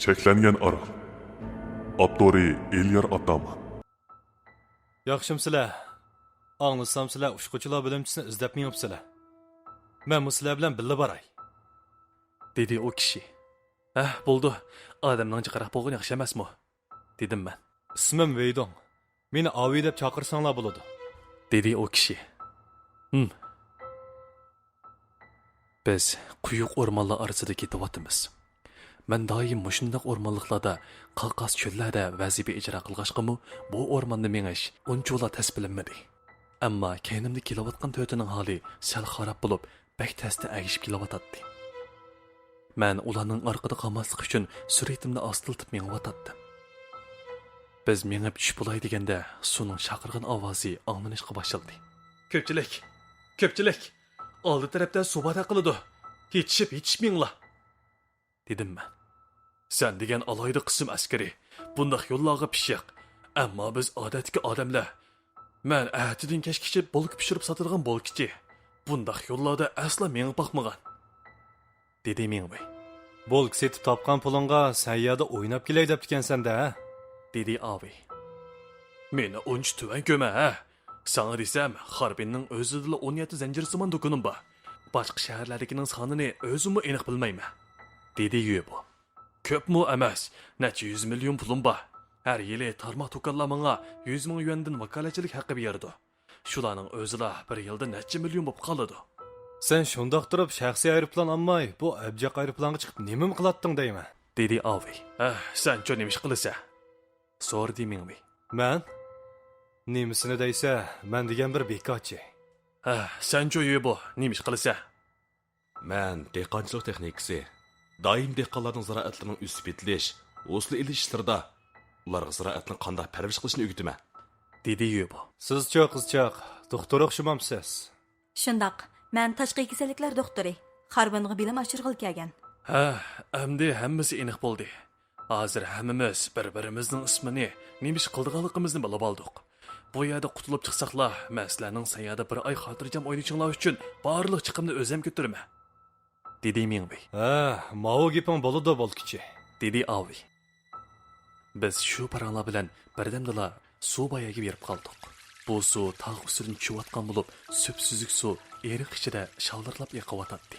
Cheklangan Araq. Abdori Elyar Ataman. Yaxshimsizlar. Anglasam sizlar ushquchilar bilimchisini izlab mengibsizlar. Men bu sizlar bilan birga boray. Dedi o kishi. Bo'ldi. Odamning chiqaraq bo'lgan yaxshi emasmi? Dedim men. Ismim Veydon. Meni Avi deb chaqirsanglar bo'ladi. Dedi o kishi. Biz quyuq o'rmonlar orasida ketyapmiz. Men doim mushundaq o'rmonliklarda, qalqas cho'llarda vazifa ijro qilg'ashqimi, bu o'rmonni mengish unchola tas bilinmadi. Ammo keynimda kelayotgan to'tining holi sal xarob bo'lib, bak tasda agishib kelayotdi. Men ularning orqada qolmaslik uchun suratimni ostiltib mengayotdim. Biz mengib tush bo'lay deganda suvning chaqirgan ovozi anglanishga boshladi. Ko'pchilik, oldi tarafda suv qiladi. Yetishminglar, dedim men. Sen degan alayda qism askari, bundaq yo'llarga pishiq. Ammo biz odatdagi odamlar. Men atidan kashkichi bo'lk pishirib sotadigan bo'lkichi. Bundaq yo'llarda asla menga boqmagan, dedi Mingvey. Bo'lk setib topgan pulingga sayyoda o'ynab kelay deb ekansan-da, dedi Avi. Meni unch tuvan ko'ma, Sana desam, Harbinning o'zida 17 zanjirsimon do'konim bor. Boshqa shaharlardagining sonini o'zimmi aniq bilmayman, dedi Yubo. Ko'pmi emas, necha 100 million pulim bor. Har yili tarmoq to'konlar menga 100 ming yuandan vakolatchilik haqqi berdi. Shularning o'zida bir yilda necha million bo'lib qoladi. Sen shundoq turib shaxsiy aeroplan olmay, bu abjaq aeroplanga chiqib nima qilatding deyman, dedi Avi. Sen cho nima ish qilasan? So'rdi Mingvey. Men nemisini deysa, men degan bir bekotchi. Sen cho Yubo, nima ish qilasan? Men dehqonchilik texnikasi, doim dehqonlarning ziroatlarini o'sib etilish, o'sli ilish ishlarida ularga ziroatni qanday parvarish qilishni o'rgataman, dedi Yubo. Siz-chi qizchoq, doktor o'xshamamsiz. Shundoq, men tashqi kasalliklar doktori. Harbinga bilim oshirg'il kelgan. Endi hammasi aniq bo'ldi. Hozir hammamiz bir-birimizning ismini, nima ish qilganligimizni bilib oldik. Bu yerda qutulib chiqsaqlar, maslarning sayyoda bir oy xotirjam o'ynashinglar uchun barliq chiqimni o'zim ko'tiraman, dedi Mingvey. Mao gaping bo'ladi bo'lkichi, dedi Avi. Biz shu paranglar bilan birdamdala suv boyaga berib qoldik. Bu suv tog' ustidan tushayotgan bo'lib, sup-suzuk suv eriq ichida shaldirlab yiqayotdi.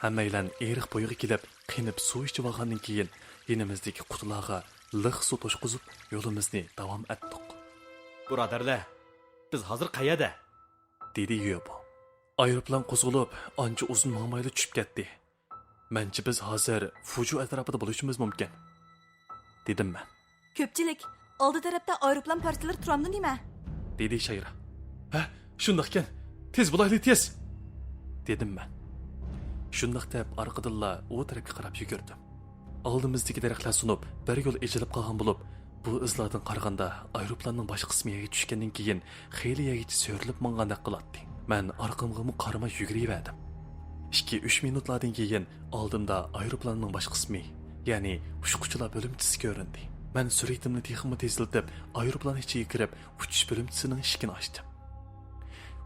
Hammaylar eriq bo'yiga kelib, qinib suv ichib olgandan keyin yenimizdagi qutilarga liq suv to'shqizib, yo'limizni davom etdik. Birodarlar, biz hozir qayerda? dedi Yubo. Aeroplan qo'zg'alib, ancha uzun ma'mayli tushib ketdi. Menchi biz hozir Fuju atrofida bo'lishimiz mumkin, dedim men. Ko'pchilik, oldi tarafda aeroplan parchalari turamdi nima? dedi Shayra. Shundoqkan, tez bo'layli tez, dedim men. Shundoq deb orqadilla u tarafga qarab yugurdim. Oldimizdagi daraxtlar sunib, bir yo'l ejilib qolgan bo'lib, bu izlardan qaraganda aeroplanning bosh qismiga tushgandan keyin xeyli yagicha so'rilib mongandek qiladi. Men orqamga qaramay yuguraverdim. 2-3 minutlardan keyin oldimda aeroplanning bosh qismi, ya'ni ushquchilar bo'limchisi ko'rindi. Men suratimni texmi tezlatib, aeroplan ichiga kirib, uchish bo'limchisining eshigini ochdim.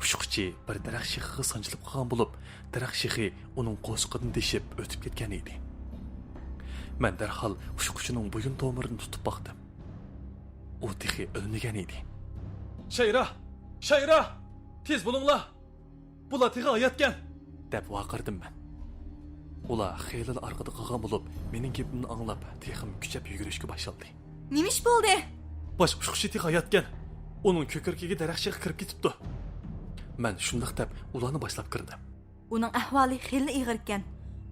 Ushquchi bir daraxt shixiga sanchilib qolgan bo'lib, daraxt shixi uning qo'shiqini deshib o'tib ketgan edi. Men darhol ushquchining bo'yin tomirini tutib boqdim. U tixi o'lmagan edi. Shayra! Tez bo'linglar! Bular tixi hayotgan, deb vaqirdim men. Ular xeyli orqada qolgan bo'lib, mening gapimni anglab, tixim kuchab yugurishga boshladi. Nima ish bo'ldi? Bosh ushquchi tixi hayotgan. Uning ko'kirkiga daraxt shixi kirib ketibdi. Men shundoq deb ularni boshlab kirdim. Uning ahvoli xeyli og'ir ekan.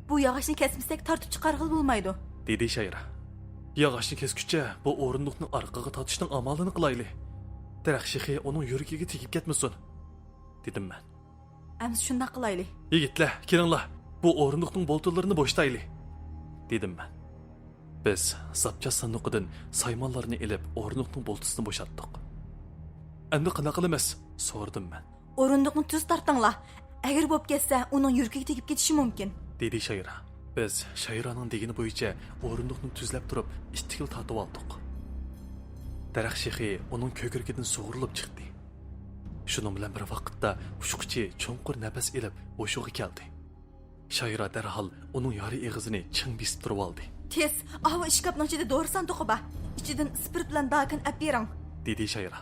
Bu yog'ochni kesmasak tortib chiqarg'il bo'lmaydi, dedi Shayra. Yog'ochni kesguncha bu o'rindiqni orqaga tortishning amalini qilayli. Daraxt shixi uning yuragiga tegib ketmasin, dedim men. Ams shundoq qilayli. Yigitlar, kelinglar. Bu o'rindiqning boltalarini bo'shtayli, dedim men. Biz zapchas sanduqidan saymonlarni ilib, o'rindiqning boltasini bo'shatdik. Endi qanaqa qilamiz? so'rdim men. O'rindiqni tuz tortinglar. Agar bo'lib ketsa, uning yuragiga tegib ketishi mumkin, dedi Shayra. Biz Shayraning degani bo'yicha o'rindiqni tuzlab turib, istikil tortib oldik. Daraxt shixi uning ko'kirkidan sug'urilib chiqdi. Shuning bilan bir vaqtda ushquchi cho'nqur nafas ilib, o'shig'i keldi. Shayra darhol uning yori eg'izini ching besib turib oldi. Tez, ahva ishkapning ichida dori sanduqi bor. İçidan spirt bilan dakin olib bering. dedi Shayra.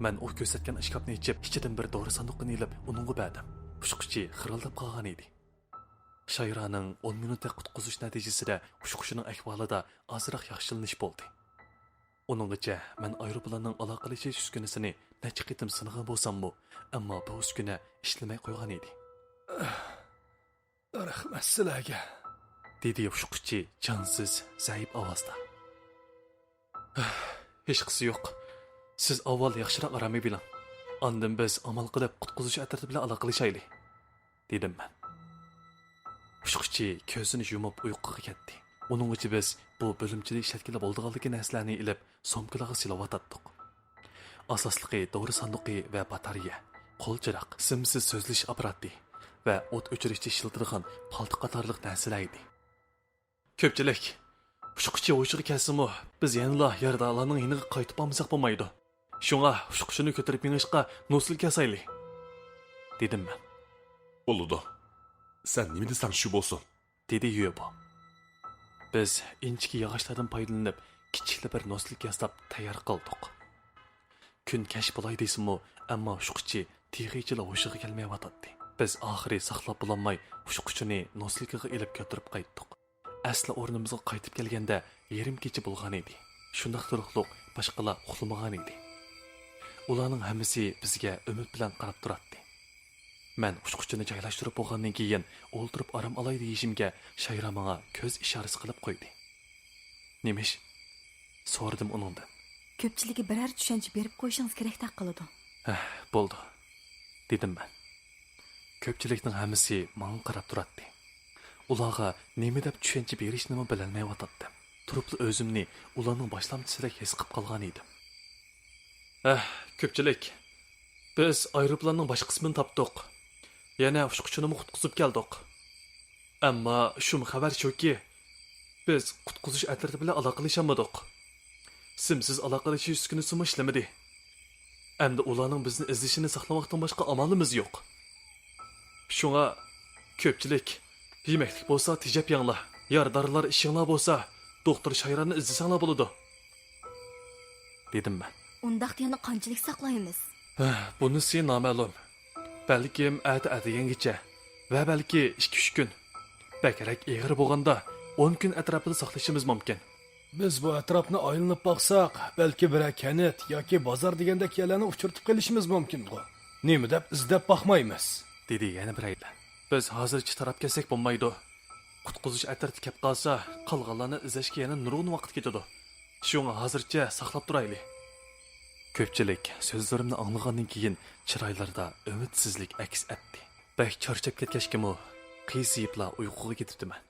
Men u ko'rsatgan ishkapni ichib, ichidan bir dori sanduqini ilib, uningga berdim. Xushqushi xirildab qolgan edi. Shayraning 10 minutda qutqizish natijasida xushqushining ahvolida ozroq yaxshilanish bo'ldi. Uninggacha men aeroplanning aloqalashish uskunasini necha qitim singan bo'lsam-mu, ammo bu uskuna ishlamay qo'ygan edi. Rahmat sizlarga, dedi xushqushi jonsiz, zaif ovozda. Hech qisi yo'q. Siz avval yaxshiroq aramay biling. Ondan biz amal qilib qutqizish atrati bilan aloqalashaylik, dedim men. Xushqushi ko'zini yumib uyquga ketdi. Uning uchun biz bu bo'limchida ishlatgili bo'ldiganligi narsalarni ilib somkalarga silavatdik. Asosligi dori sanduqi va batareya, qo'lchiroq, simsiz so'zlish apparati va o't o'chirishda ishlatadigan palto qatorliq narsalar edi. Ko'pchilik Xushqushi o'shiga kelsa-mu, biz yanada yardalarning yiniga qaytib olmasak bo'lmaydi. Shunga Xushqushini ko'tarib minishga nosil kasayli, dedim men. Bo'ladi. Sen nima desang shu bo'lsin, dedi Yubo. Biz inchki yog'ochlardan foydalanib, kichikli bir noslik yaslab tayyor qildik. Kun kash bo'lay deysimu, ammo Xushqushi tig'ichila o'shiga kelmayotdi. Biz oxiri saqlab bo'lolmay, Xushqushini nosligiga ilib ko'tarib qaytdik. Asli o'rnimizga qaytib kelganda yarim kecha bo'lgan edi. Shundaq turuqliq boshqalar uxlamagan edi. Ularning hammasi bizga umid bilan qarab turardi. Men Xushqushini joylashtirib bo'lgandan keyin o'ltirib aram olay deyishimga Shayra menga ko'z ishorasi qilib qo'ydi. Nemish? So'radim uningdan. Ko'pchiligi biror tushuncha berib qo'yishingiz kerak qiladi. Bo'ldi, dedim men. Ko'pchilikning hammasi menga qarab turardi. Ularga nima deb tushuncha berishni bilolmayotdim. Turib o'zimni ularning boshlamchisidek his qilib qolgan edim. Ko'pchilik, biz aeroplanning bosh qismini topdik. Yana Xushqushini qutqizib keldik. Ammo shu xabar shuki, biz qutqizish atrati bilan aloqalashamadik. Simsiz aloqalashish uskunasi ishlamadi. Endi ularning bizni izlashini saqlamoqdan boshqa amalimiz yo'q. Shunga ko'pchilik yemaklik bo'lsa tejab yanglar, yordorlar ishinglar bo'lsa, doktor Shayrani izlasanglar bo'ladi, dedim men. Undaq yana qanchalik saqlaymiz? Bunisi noma'lum. Balkim atadigangacha va balki 2-3 kun. Bakrak eg'ir bo'lganda 10 kun atrofida saqlashimiz mumkin. biz bu atrofni aylanib boqsak, balki bir kanat yoki bozor degandek yerlarni uchirtib qilishimiz mumkin-ku. Nima deb izlab boqmaymiz, dedi yana bir aylan. Biz hozircha taraf kelsak bo'lmaydi. Qutqizish atrati kelib qolsa, qolganlarni izlashga yana nurg'un vaqt ketadi. Shunga hozircha saqlab turaylik. Ko'pchilik so'zlarimni anglagandan keyin chiroylarida umidsizlik aks etdi. Bak charchab ketgachkimi, qiysiybla uyquga ketibdiman.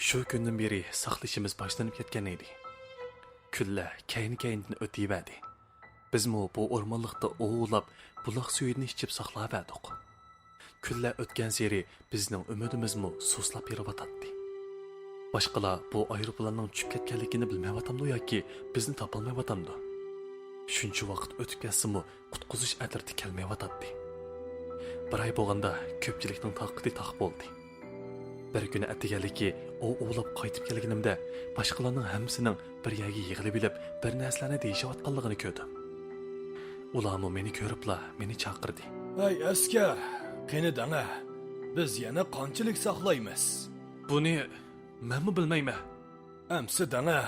Shu kundan beri saqlashimiz boshlanib ketgan edi. Kunlar keyin-keyindan o'tib Bizmi bu o'rmonlikda o'g'lab, buloq suyini ichib saqlab edik. Kunlar o'tgan sari bizning umidimizmi so'slab yuribotdi. Boshqalar bu aeroplanning tushib ketganligini bilmayotdi yoki bizni topolmayotdi. Shuncha vaqt o'tib ketsa-mu, qutqizish atrati kelmayotdi. Bir oy bo'lganda ko'pchilikning taqdiri taq bo'ldi. Bir kuni atganligi o'g'lab qaytib kelganimda boshqalarning hammasining bir yerga yig'ilib bilib, bir narsalarni deyishayotganligini ko'rdim. Ularmi meni ko'ribla meni chaqirdi. "Ey askar, qani dana, biz yana qanchalik saqlaymiz?" Buni menmi bilmayman. Amsi dana,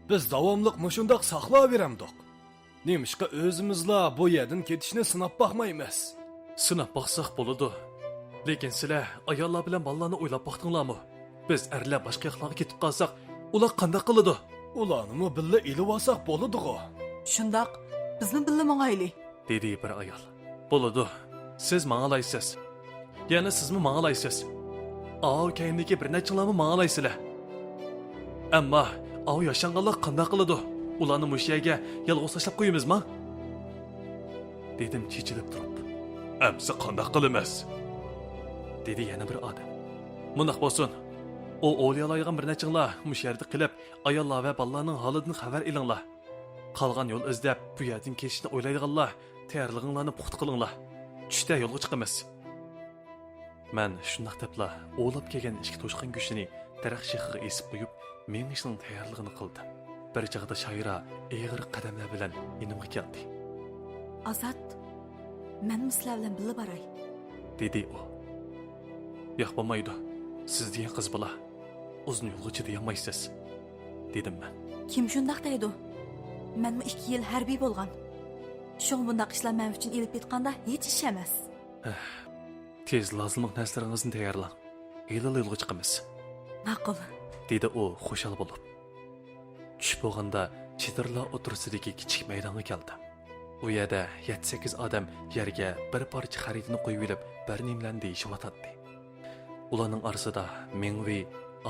biz davomli mushundoq saqlab beramdik. Nemishqa o'zimizla bu yerdan ketishni sinab boqmaymiz. Sinab boqsaq bo'ladi. Lekin sizlar ayollar bilan bolalarni o'ylab boqdinglarmi? Biz erlar boshqa yoqlarga ketib qolsak, ular qanday qiladi? Ularni billa ilib olsak bo'ladi-ku. Shundoq, bizni billa mangayli, dedi bir ayol. Bo'ladi. Siz mangalaysiz. Yana sizmi mangalaysiz? A'o kayindagi bir nechalarni mangalaysizlar. Ammo a'o yashanganlar qanday qiladi? Ularni mushiyaga yolg'iz tashlab qo'yimizmi? Dedim chechilib turib. Amsa qanday qilamiz? Dedi yana bir odam. Mundaq bo'lsin. O o'liyalaygan bir nechinglar mushayarda qilib, ayollar va bolalarning holidan xabar elinglar. Qolgan yo'l izlab bu yerdan ketishni o'ylaydiganlar, tayyorlig'inglarni puxta qilinglar. Tushda yo'lga chiqamiz. Men shundaq debla o'lab kelgan ishki to'shqan go'shini daraxt şexiga esib qo'yib, mengishning tayyorligini qildi. Bir chaqda Shayra eg'ir qadamlar bilan yonimga keldi. Azat, men sizlar bilan birga boray. Dedi u. Yo'q bo'lmaydi. Siz degan qiz bola. Uzun yo'lga chidayolmaysiz. Dedim men. Kim shundaq deydi? Men 2 yil harbiy bo'lgan. Shu bundaq ishlar men uchun elib ketganda hech ish emas. Tez lozimli narsalarıngizni tayyorlang. Elil yo'lga chiqamiz. Ma'qul. Dedi u xushal bo'lib. Tush bo'lganda chetirlar o'tirsidagi kichik maydonga keldi. U yerda 7-8 odam yerga bir parcha xaritani qo'yib olib, bir nimlarni deyishyotdi. Ularning orasida Mengvi,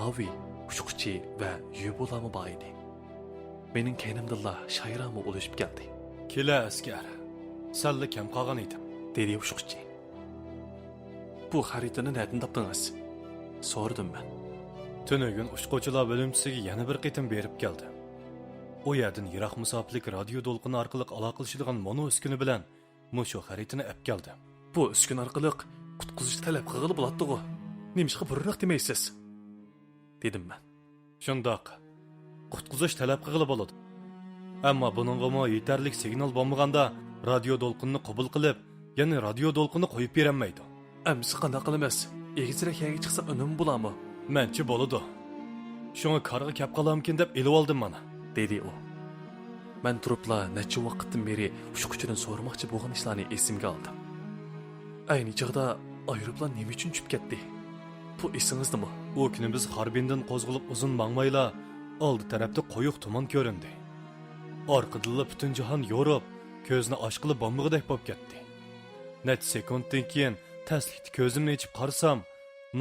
Avi, Ushquchi va Yubulami bor edi. Mening kaynimdilla Shayrami olishib keldi. Kela askar. Salla kam qolgan edim. Dedi Ushquchi. Bu xaritani nereden topdingiz? So'radim men. Tunugun ushquvchilar bo'limchisiga yana bir qitim berib keldi. O yerdan yiroq musofirlik radio to'lqini orqali aloqalashadigan mono uskuni bilan mushu xaritani olib keldi. Bu uskun orqali qutqizish talab qilg'ili bo'ladi-ku. Nimishqa burroq demaysiz? Dedim men. Shundoq. Qutqizish talab qilg'ili bo'ladi. Ammo buningga yetarli signal bo'lmaganda radio to'lqinini qabul qilib, ya'ni radio to'lqinini qo'yib berolmaydi. Amsi qanday qilamiz? Egizrak yerga chiqsa unum bo'ladimi? Menchi bo'ladi. Shunga qarg'a kap qolamkin deb elib oldim mana. Dedi u. Men turibla necha vaqtdan beri ushquchidan so'ramoqchi bo'lgan ishlarni esimga oldim. Ayni chog'da aeroplan nima uchun tushib ketdi? Bu esingizdami? O kuni biz Harbindan qo'zg'alib uzun mangmayla oldi tarafda qo'yiq tuman ko'rindi. Orqadilla butun jahon yorib, ko'zni ochqilib bombig'idek bo'lib ketdi. Necha sekunddan keyin taslikda ko'zimni ochib qarasam,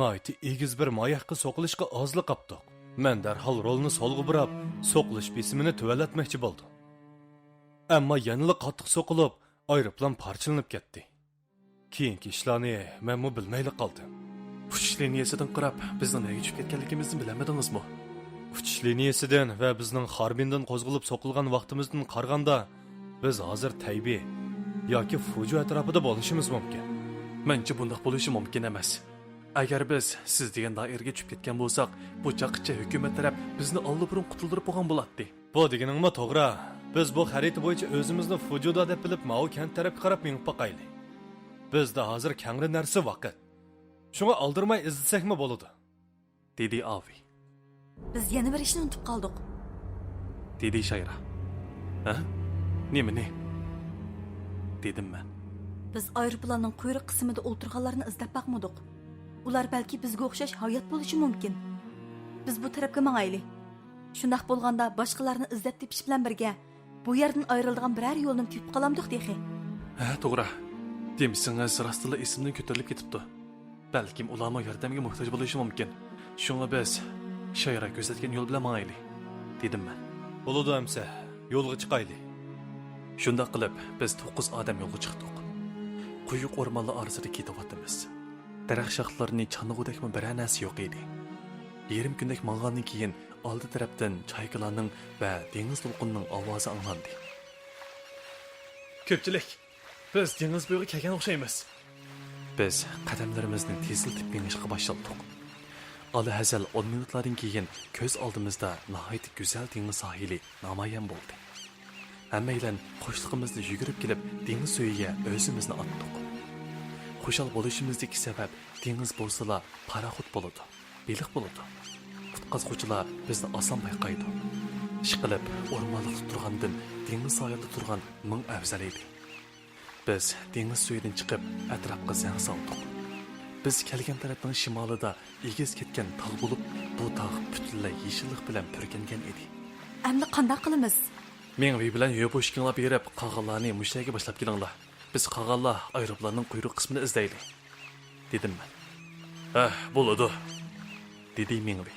noiti egiz bir moyaqqa so'qilishga ozli qapdiq. Men darhol rolni solg'i burab, so'qilish besimini tuvalatmoqchi bo'ldim. Ammo yanada qattiq so'qilib, aeroplan parchalanib ketdi. Keyingi ishlarni menmi bilmayli qoldim. Uchish liniyasidan qarab, bizning nega tushib ketganligimizni bilamadingizmi? Uchish liniyasidan va bizning Harbindan qo'zg'alib so'qilgan vaqtimizdan qaraganda, biz hozir Taybi yoki Fuju atrofida bo'lishimiz mumkin. Mencha bundoq bo'lishi mumkin emas. Agar biz siz degan doiraga tushib ketgan bo'lsak, bu chaqqicha hukumat taraf bizni allburun qutuldirib qo'ygan bo'ladi. Bu deganingmi to'g'ri. Biz bu xarita bo'yicha o'zimizni Fujuda deb bilib, Mao kent tarafga qarab minib boqaylik. Bizda hozir kangri narsa vaqt. Shunga aldirmay izlasakmi bo'ladi? Dedi Avi. Biz yana bir ishni unutib qoldik. Dedi Shayra. Ha? Nima? Dedim men. Biz aeroplanning quyruq qismida o'tirganlarni izlab baqmadik. Ular balki bizga o'xshash hayot bo'lishi mumkin. Biz bu tarafga mangaylik. Shundaq bo'lganda boshqalarni izlab tepish bilan birga bu yerdan ayriladigan biror yo'lni topib qolamdik deydi. Ha, to'g'ri. Demisingiz rostila esimdan ko'tarilib ketibdi. Balkim ularga yordamga muhtoj bo'lishi mumkin. Shunga biz Shayra ko'rsatgan yo'l bilan mangaylik, dedim men. Bo'ladi amsa, yo'lga chiqaylik. Shunda qilib biz 9 odam yo'lga chiqdik. Quyuq o'rmonlar orasida ketyapmiz. Daraxt shoxlarini chanig'udekmi bir narsa yo'q edi. Yarim kundak mang'andan keyin oldi tarafdan chaykalarning va dengiz to'lqinining ovozi anglandi. Ko'pchilik, biz dengiz bo'yiga kelgan o'xshaymiz. Biz qadamlarimizni tezlitib minishga boshladik. Alahazal 10 minutlardan keyin ko'z oldimizda nihoyat go'zal dengiz sohili namoyon bo'ldi. Hammaylar qo'shliqimizda yugurib kelib, dengiz suyiga o'zimizni otdik. Xushal bo'lishimizdagi sabab dengiz bo'lsa-la paraxut bo'ladi, beliq bo'ladi. Qutqazuvchilar bizni oson payqaydi. Ishqilib, o'rmonlikda turgandan dengiz soyilida turgan ming afzal edi. Biz dengiz suyidan chiqib, atrofga zang soldik. Biz kelgan tarafning shimolida egiz ketgan tog' bo'lib, bu tog' butunlay yeshillik bilan purkangan edi. Endi qanday qilamiz? Men bilan yo'poshkinlar berib, qog'onlarni mushtaga boshlab kelinglar. Biz qog'onlar aeroplanning quyruq qismini izlaylik, dedim men. Bo'ladi, dedi Mengvi.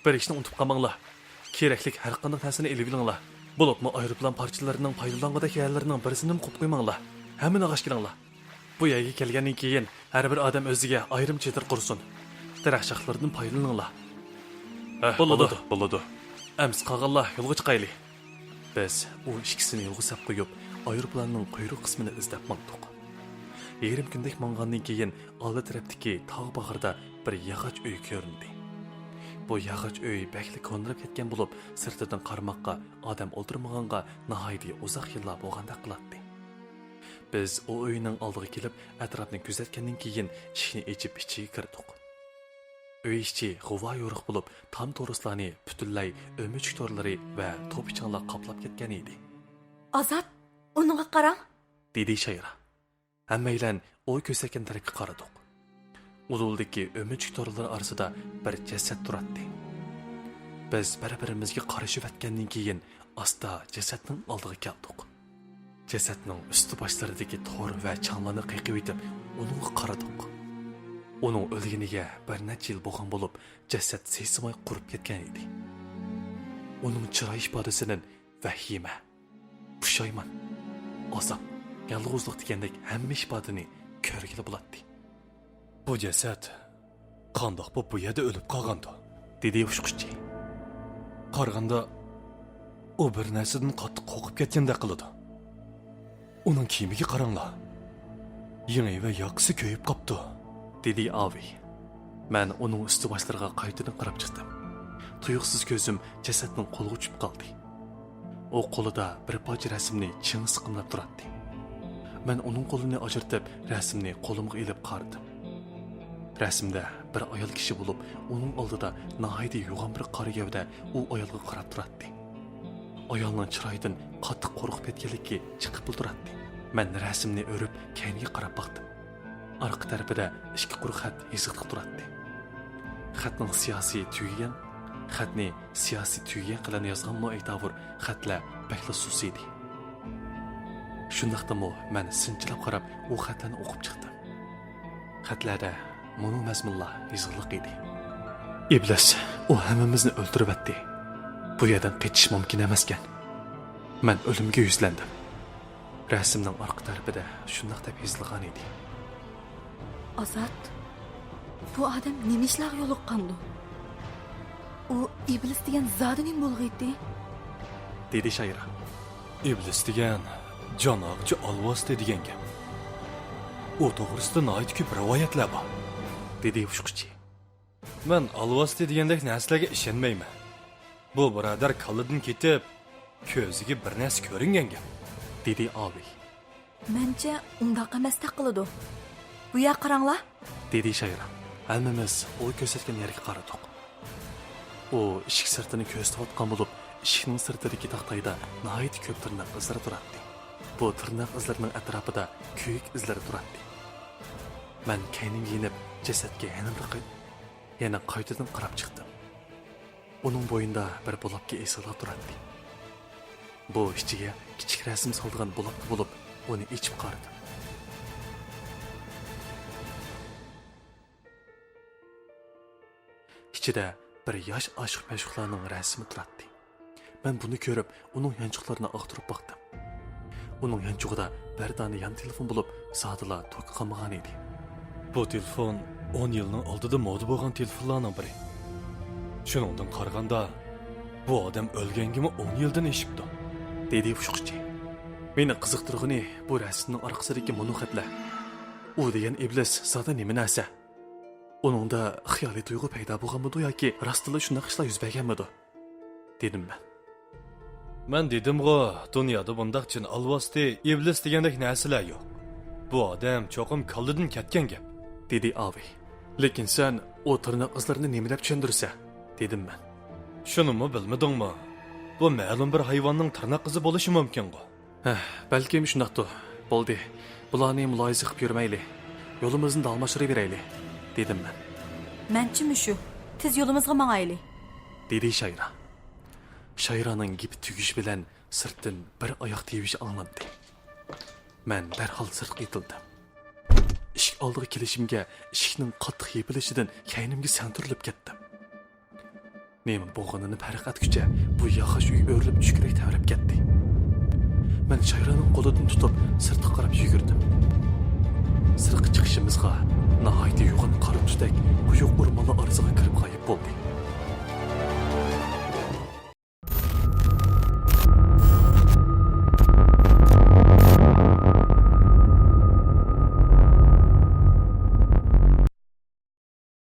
Bir ishni unutib qolmanglar. Keraklik har qanday narsani elib olinglar. Bo'libmi aeroplan parchalarining foydalangan yerlarining birisini qo'yib qo'ymanglar. Hammani g'ash kelinglar. Bu yerga kelgandan keyin har bir odam o'ziga ayrim chetir qursin. Daraxt shoxlaridan foydalaninglar. Bo'ladi. Ams qog'onlar yo'lga chiqaylik. Biz u ikkisini yo'lga sap qo'yib, aeroplanning quyruq qismini izlab mangdik. Yarim kundak mang'andan keyin oldi tarafdagi tog' bag'rida bir yog'och uy ko'rindi. bu yağıç öy bəkli kondirib ketgan bo'lib, sirtidan qarmoqqa odam o'ldirmaganga nihoyatda uzoq yillar bo'lgandek qiladi. Biz o uyning oldiga kelib, atrofni kuzatgandan keyin eshikni ochib ichiga kirdik. Uy ichi g'uva yo'riq bo'lib, tam to'rislarni butunlay o'mich torlari va to'pichanglar qoplab ketgan edi. Azat, uningga qarang. Dedi Shayra. Hammaylan o ko'rsatgan tarafga qaradik. Uzuldagi o'mich torlar orasida bir jasad turardi. Biz bir-birimizga qarashib o'tgandan keyin asta jasadning oldiga keldik. Jasadning usti boshlaridagi tor va changlarni qiqib etib, uningga qaradik. Uning o'lganiga bir necha yil bo'lgan bo'lib, jasad sesimay qurib ketgan edi. Uning chiroy ifodasidan vahima, pushaymon, azob, yolg'izlik degandek hamma ifodani ko'rgili bo'ladi. Bu jasad qandoq bu yerda o'lib qolgandi? Dedi ushquchi. Qarganda u bir narsadan qattiq qo'rqib ketgandek qiladi. Uning kiyimiga qaranglar. Yangi va yoqisi ko'yib qopti. Dedi Avi. Men uning usti boshlariga qaytadan qarab chiqdim. Tuyuqsiz ko'zim jasadning qo'liga uchib qoldi. O qo'lida bir poch rasmni ching siqimlab turardi. Men uning qo'lini ajratib, rasmni qo'limga ilib qaradim. Rasmda bir ayol kishi bo'lib, uning oldida nihoyatda yo'g'on bir qora gavda u ayolga qarab turardi. Ayolning chiroyidan qattiq qo'rqib ketganligi chiqib turardi. Men rasmni o'rib, keyinga qarab baqdim. Arqa tarafida ikki quruq xat yozilib turardi. Xatning siyosiy tugagan, xatni siyosiy tugagan qilan yozgan muaytavur xatlar bakla sus edi. Shundaqdimi men sinchilab qarab, u xatlarni o'qib chiqdim. Xatlarda Mono mazmunlar yozilib edi. Iblis, u hammamizni o'ldirib atdi. Bu yerdan qechish mumkin emaskan. Men o'limga yuzlandim. Rasmning orqa tarafida shundaq deb yozilgan edi. Azat, bu odam nima ishlar yo'liqqandi? U iblis degan zodi nima bo'lg'iydi? Dedi Shayra. Iblis degan janoqchi alvosti degan gap. U to'g'risida nihoyat ko'p rivoyatlar bor. Dedi ushquchi. Men alvosti degandek narsalarga ishonmayman. Bu birodar kallidan ketib, ko'ziga bir narsa ko'ringan gap. Dedi Avi. Mencha undaq emasdek qiladi. Bu yer qaranglar. Dedi Shayra. Hammamiz u ko'rsatgan yerga qaradik. U eshik sirtini ko'rsatayotgan bo'lib, eshikning sirtidagi taxtayda nihoyat ko'p tirnoq izlari turardi. Bu tirnoq izlarining atrofida kuyik izlari turardi. Men keynim yinib jasadga yana qaytadan qarab chiqdim. Uning bo'yinda bir bulabga esilib turardi. Bu ichiga kichik rasm solgan bulab bo'lib, uni ichib qaradim. İçida bir yosh oshiq-mashhuqlarning rasmi turardi. Men buni ko'rib, uning yanchuqlarini ag'tirib baqdim. Uning yanchug'ida bir dona yan telefon bo'lib, soatlar to'q qolmagan edi. Bu telefon 10 yilning oldida moda bo'lgan telefonlarning biri. Shuningdan qaraganda, bu odam o'lgangimi 10 yildan eshibdi. Dedi ushquchi. Meni qiziqtirgani bu rasmning orqasidagi monoxatlar. U degan iblis zada nima narsa? Uningda xiyoliy tuyg'u paydo bo'lganmidi yoki rostila shunday ishlar yuz berganmidi? Dedim men. Men dedim-ku, dunyoda bundaq chin alvosti, iblis degandek narsalar yo'q. Bu odam cho'qim kallidan ketgan gap. Dedi Avi. Lekin sen o tirnoq izlarini nima deb tushundirsa? Dedim men. Shunimi bilmadingmi? Bu ma'lum bir hayvonning tirnoq izi bo'lishi mumkin-ku. Balkim shundaqdir. Bo'ldi. Bularni muloyiza qilib yurmayli. Yo'limizni dalmashtirib berayli. Dedim men. Menchimi shu? Tez yo'limizga mangayli. Dedi Shayra. Shayraning gip tugish bilan sirtdan bir oyoq tevish anglandi. Men darhol sirtga yitildim. Eshik oldiga kelishimga eshikning qattiq yepilishidan kaynimga santirilib ketdim. Nima bo'lganini farq etguncha bu yog'och uy o'rilib tushkirak tavrab ketdi. Men Shayraning qo'lidan tutib sirtga qarab yugurdim. Sirtga chiqishimizga nihoyat yo'g'on qora tutak quyuq o'rmonlar orasiga